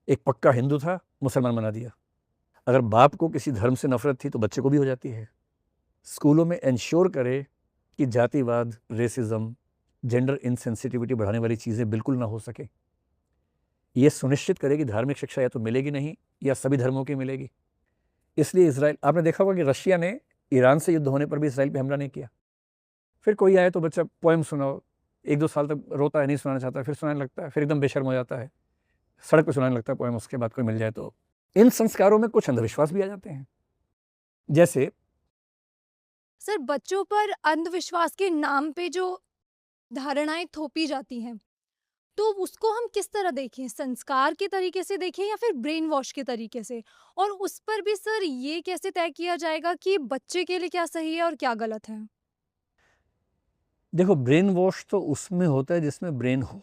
एक पक्का हिंदू था, मुसलमान बना दिया। अगर बाप को किसी धर्म से नफरत थी तो बच्चे को भी हो जाती है। स्कूलों में इंश्योर करे कि जातिवाद, रेसिज्म, जेंडर इनसेंसिटिविटी बढ़ाने वाली चीज़ें बिल्कुल ना हो सके। ये सुनिश्चित करे कि धार्मिक शिक्षा या तो मिलेगी नहीं या सभी धर्मों की मिलेगी। इसलिए इसराइल, आपने देखा होगा कि रशिया ने ईरान से युद्ध होने पर भी इसराइल पे हमला नहीं किया। फिर कोई आए तो बच्चा पोएम सुनाओ, 1-2 साल तक रोता है, नहीं सुनाना चाहता है, फिर सुनाने लगता है, फिर एकदम बेशर्म हो जाता है, सड़क पे सुनाने लगता है पोएम, उसके बाद कोई मिल जाए तो। इन संस्कारों में कुछ अंधविश्वास भी आ जाते हैं। जैसे सर, बच्चों पर अंधविश्वास के नाम पे जो धारणाएं थोपी जाती हैं, तो उसको हम किस तरह देखें? संस्कार के तरीके से देखें या फिर ब्रेन वॉश के तरीके से? और उस पर भी सर ये कैसे तय किया जाएगा कि बच्चे के लिए क्या सही है और क्या गलत है? देखो, ब्रेन वॉश तो उसमें होता है जिसमें ब्रेन हो।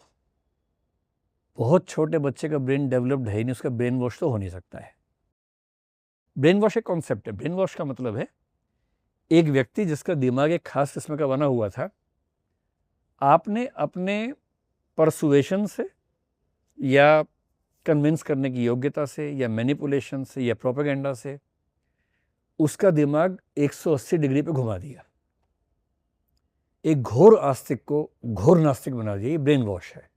बहुत छोटे बच्चे का ब्रेन डेवलप्ड है ही नहीं, उसका ब्रेन वॉश तो हो नहीं सकता है। ब्रेन वॉश एक कॉन्सेप्ट है। ब्रेन वॉश का मतलब है एक व्यक्ति जिसका दिमाग एक खास किस्म का बना हुआ था, आपने अपने परसुएशन से या कन्विंस करने की योग्यता से या मैनिपुलेशन से या प्रोपेगेंडा से उसका दिमाग 180 डिग्री पे घुमा दिया। एक घोर आस्तिक को घोर नास्तिक बना दिया, ये ब्रेन वॉश है।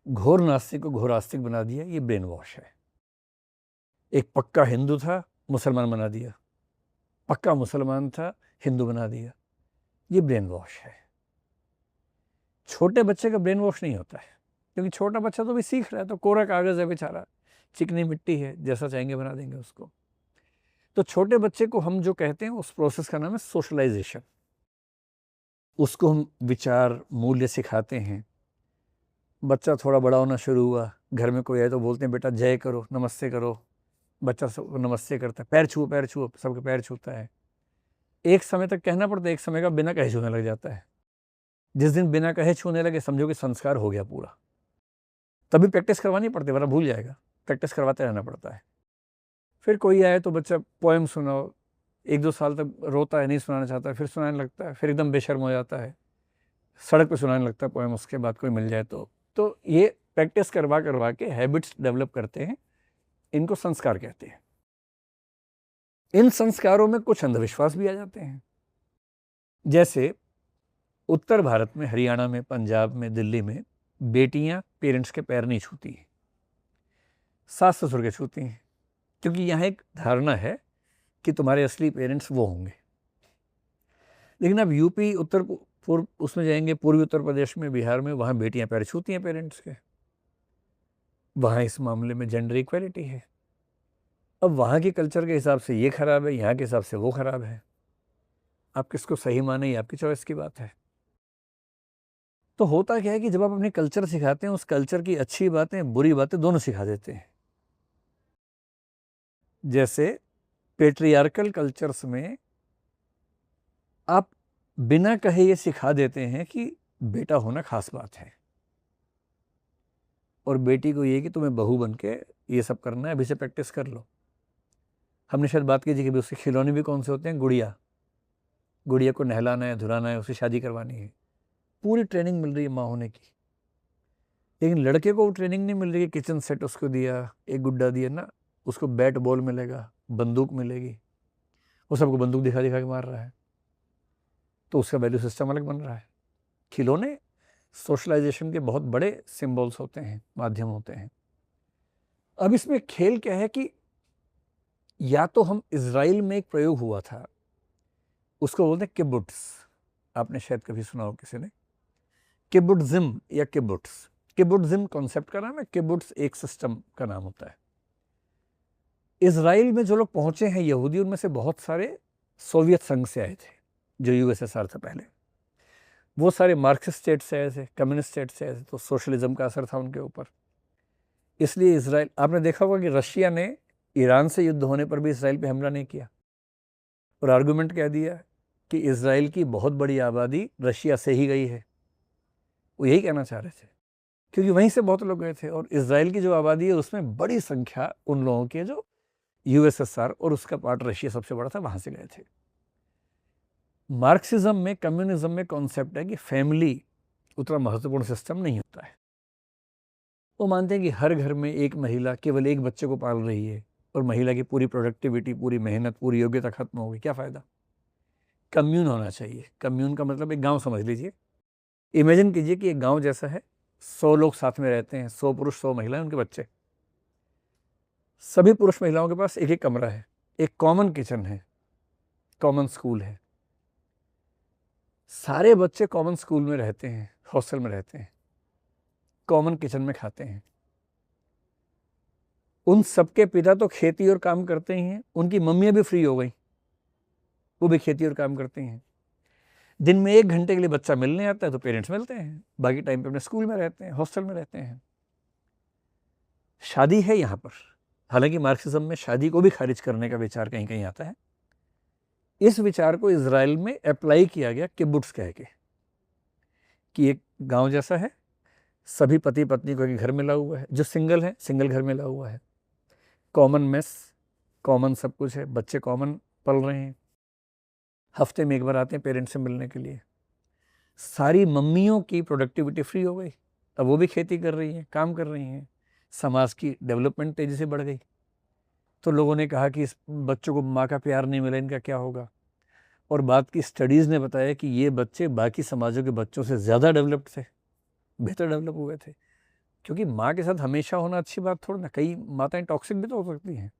घोर नास्तिक को घोर आस्तिक बना दिया, ये ब्रेन वॉश है। एक पक्का हिंदू था, मुसलमान बना दिया। पक्का मुसलमान था, हिंदू बना दिया, ये ब्रेन वॉश है। छोटे बच्चे का ब्रेन वॉश नहीं होता है, क्योंकि छोटा बच्चा तो भी सीख रहा है, तो कोरा कागज है बेचारा, चिकनी मिट्टी है, जैसा चाहेंगे बना देंगे उसको। तो छोटे बच्चे को हम जो कहते हैं उस प्रोसेस का नाम है सोशलाइजेशन। उसको हम विचार, मूल्य सिखाते हैं। बच्चा थोड़ा बड़ा होना शुरू हुआ, घर में कोई आए तो बोलते हैं बेटा जय करो, नमस्ते करो। बच्चा सबको नमस्ते करता है, पैर छुओ, सबके पैर छूता है। एक समय तक कहना पड़ता है, एक समय का बिना कहे छूने लग जाता है। जिस दिन बिना कहे छूने लगे समझो कि संस्कार हो गया पूरा। तभी प्रैक्टिस करवानी पड़ती है, वरना भूल जाएगा, प्रैक्टिस करवाते रहना पड़ता है। फिर कोई आए तो बच्चा पोएम सुनाओ, 1-2 साल तक रोता है, नहीं सुनाना चाहता है, फिर सुनाने लगता है, फिर एकदम बेशर्म हो जाता है, सड़क पे सुनाने लगता है पोएम, उसके बाद कोई मिल जाए तो ये प्रैक्टिस करवा करवा के हैबिट्स डेवलप करते हैं, इनको संस्कार कहते हैं। इन संस्कारों में कुछ अंधविश्वास भी आ जाते हैं। जैसे उत्तर भारत में, हरियाणा में, पंजाब में, दिल्ली में बेटियां पेरेंट्स के पैर नहीं छूती, सास ससुर के छूती हैं, क्योंकि यहाँ एक धारणा है कि तुम्हारे असली पेरेंट्स वो होंगे। लेकिन अब यूपी, उत्तर पूर्व उसमें जाएंगे, पूर्वी उत्तर प्रदेश में, बिहार में, वहाँ बेटियां पैर छूती हैं पेरेंट्स के। वहाँ इस मामले में जेंडर इक्वलिटी है। अब वहाँ के कल्चर के हिसाब से ये खराब है, यहाँ के हिसाब से वो खराब है। आप किसको सही माने, ये आपकी चॉइस की बात है। तो होता क्या है कि जब आप अपने कल्चर सिखाते हैं, उस कल्चर की अच्छी बातें, बुरी बातें दोनों सिखा देते हैं। जैसे पेट्रियार्कल कल्चर्स में आप बिना कहे ये सिखा देते हैं कि बेटा होना खास बात है, और बेटी को ये कि तुम्हें बहू बन के ये सब करना है, अभी से प्रैक्टिस कर लो। हमने शायद बात की थी कि उसके खिलौने भी कौन से होते हैं, गुड़िया। गुड़िया को नहलाना है, धुलाना है, उसे शादी करवानी है, पूरी ट्रेनिंग मिल रही है माँ होने की। लेकिन लड़के को वो ट्रेनिंग नहीं मिल रही है, किचन सेट उसको दिया, एक गुड्डा दिया ना, उसको बैट बॉल मिलेगा, बंदूक मिलेगी, वो सबको बंदूक दिखा दिखा के मार रहा है, तो उसका वैल्यू सिस्टम अलग बन रहा है। खिलौने सोशलाइजेशन के बहुत बड़े सिंबल्स होते हैं, माध्यम होते हैं। अब इसमें खेल क्या है कि या तो हम, इजराइल में एक प्रयोग हुआ था, उसको बोलते हैं किबुट्स। आपने शायद कभी सुना हो किसी ने, किबुट्जिम या किबुट्स। किबुट्जिम कॉन्सेप्ट का नाम है, किबुट्स एक सिस्टम का नाम होता है। इजराइल में जो लोग पहुंचे हैं यहूदी, उनमें से बहुत सारे सोवियत संघ से आए थे, जो यूएसएसआर था पहले। वो सारे मार्क्सिस्ट स्टेट से आए थे, कम्युनिस्ट स्टेट से आए थे, तो सोशलिज्म का असर था उनके ऊपर। इसलिए इसराइल, आपने देखा होगा कि रशिया ने ईरान से युद्ध होने पर भी इसराइल पे हमला नहीं किया, और आर्गुमेंट कह दिया कि इसराइल की बहुत बड़ी आबादी रशिया से ही गई है। वो यही कहना चाह रहे थे, क्योंकि वहीं से बहुत लोग गए थे, और इसराइल की जो आबादी है उसमें बड़ी संख्या उन लोगों के जो यूएसएसआर और उसका पार्ट रशिया सबसे बड़ा था, वहां से गए थे। मार्क्सिज्म में, कम्युनिज्म में कॉन्सेप्ट है कि फैमिली उतना महत्वपूर्ण सिस्टम नहीं होता है। वो मानते हैं कि हर घर में एक महिला केवल एक बच्चे को पाल रही है और महिला की पूरी प्रोडक्टिविटी, पूरी मेहनत, पूरी योग्यता खत्म हो गई, क्या फ़ायदा। कम्यून होना चाहिए। कम्यून का मतलब एक गांव समझ लीजिए। इमेजिन कीजिए कि एक गांव जैसा है, 100 लोग साथ में रहते हैं, 100 पुरुष, 100 महिलाएं, उनके बच्चे। सभी पुरुष महिलाओं के पास एक एक कमरा है, एक कॉमन किचन है, कॉमन स्कूल है। सारे बच्चे कॉमन स्कूल में रहते हैं, हॉस्टल में रहते हैं, कॉमन किचन में खाते हैं। उन सबके पिता तो खेती और काम करते ही हैं, उनकी मम्मियां भी फ्री हो गई, वो भी खेती और काम करती हैं। दिन में 1 घंटे के लिए बच्चा मिलने आता है तो पेरेंट्स मिलते हैं, बाकी टाइम पे अपने स्कूल में रहते हैं, हॉस्टल में रहते हैं। शादी है यहाँ पर, हालांकि मार्क्सिज्म में शादी को भी खारिज करने का विचार कहीं कहीं आता है। इस विचार को इजराइल में अप्लाई किया गया किबुट्स कह के, कि एक गांव जैसा है, सभी पति पत्नी को एक घर मिला हुआ है, जो सिंगल है सिंगल घर मिला हुआ है, कॉमन मेस, कॉमन सब कुछ है, बच्चे कॉमन पल रहे हैं, हफ्ते में एक बार आते हैं पेरेंट्स से मिलने के लिए। सारी मम्मियों की प्रोडक्टिविटी फ्री हो गई, अब वो भी खेती कर रही हैं, काम कर रही हैं, समाज की डेवलपमेंट तेजी से बढ़ गई। तो लोगों ने कहा कि इस बच्चों को माँ का प्यार नहीं मिला, इनका क्या होगा। और बात की स्टडीज़ ने बताया कि ये बच्चे बाकी समाजों के बच्चों से ज़्यादा डेवलप्ड थे, बेहतर डेवलप हुए थे। क्योंकि माँ के साथ हमेशा होना अच्छी बात थोड़ी ना, कई माताएं टॉक्सिक भी तो हो सकती हैं,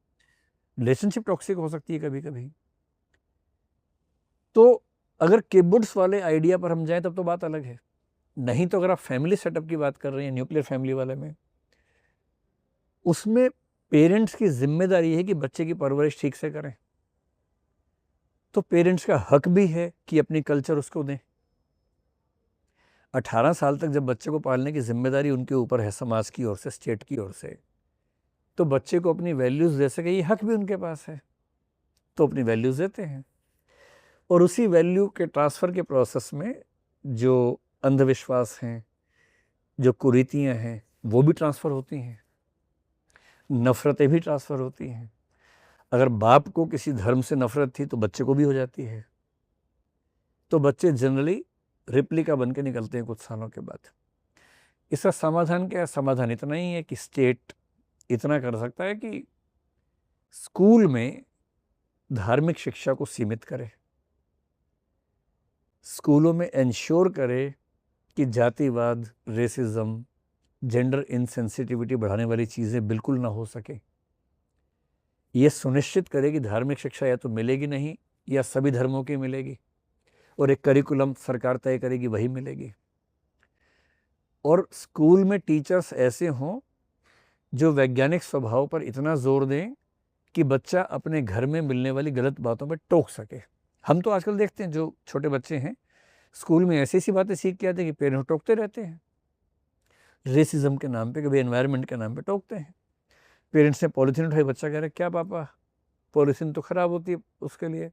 रिलेशनशिप टॉक्सिक हो सकती है कभी कभी। तो अगर किबुट्स वाले आइडिया पर हम जाएं तब तो बात अलग है। नहीं तो अगर आप फैमिली सेटअप की बात कर रहे हैं, न्यूक्लियर फैमिली वाले में, उसमें पेरेंट्स की जिम्मेदारी है कि बच्चे की परवरिश ठीक से करें। तो पेरेंट्स का हक भी है कि अपनी कल्चर उसको दें। 18 साल तक जब बच्चे को पालने की जिम्मेदारी उनके ऊपर है, समाज की ओर से, स्टेट की ओर से, तो बच्चे को अपनी वैल्यूज़ दे सके, ये हक भी उनके पास है, तो अपनी वैल्यूज़ देते हैं। और उसी वैल्यू के ट्रांसफ़र के प्रोसेस में जो अंधविश्वास हैं, जो कुरीतियाँ हैं, वो भी ट्रांसफ़र होती हैं, नफ़रतें भी ट्रांसफ़र होती हैं। अगर बाप को किसी धर्म से नफ़रत थी तो बच्चे को भी हो जाती है। तो बच्चे जनरली रिप्लिका बन के निकलते हैं कुछ सालों के बाद। इसका समाधान क्या है? समाधान इतना ही है कि स्टेट इतना कर सकता है कि स्कूल में धार्मिक शिक्षा को सीमित करे, स्कूलों में इंश्योर करे कि जातिवाद, रेसिज्म, जेंडर इनसेंसिटिविटी बढ़ाने वाली चीज़ें बिल्कुल ना हो सके। ये सुनिश्चित करे कि धार्मिक शिक्षा या तो मिलेगी नहीं या सभी धर्मों की मिलेगी, और एक करिकुलम सरकार तय करेगी, वही मिलेगी। और स्कूल में टीचर्स ऐसे हों जो वैज्ञानिक स्वभाव पर इतना जोर दें कि बच्चा अपने घर में मिलने वाली गलत बातों पर टोक सके। हम तो आजकल देखते हैं जो छोटे बच्चे हैं स्कूल में ऐसी ऐसी बातें सीख के आते हैं कि पेरेंट्स टोकते रहते हैं, रेसिज्म के नाम पे, कभी एनवायरनमेंट के नाम पे टोकते हैं। पेरेंट्स ने पॉलीथीन उठाई, बच्चा कह रहा है क्या पापा, पॉलीथीन तो ख़राब होती है उसके लिए,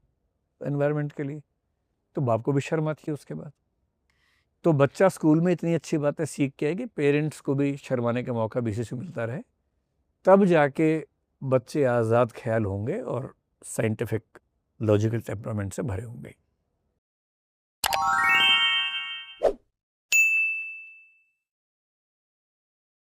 एनवायरनमेंट के लिए। तो बाप को भी शर्म आती है उसके बाद। तो बच्चा स्कूल में इतनी अच्छी बातें सीख के आए कि पेरेंट्स को भी शर्माने का मौका भी इसी से मिलता रहे, तब जाके बच्चे आज़ाद ख्याल होंगे और साइंटिफिक लॉजिकल टेम्परामेंट से भरे होंगे।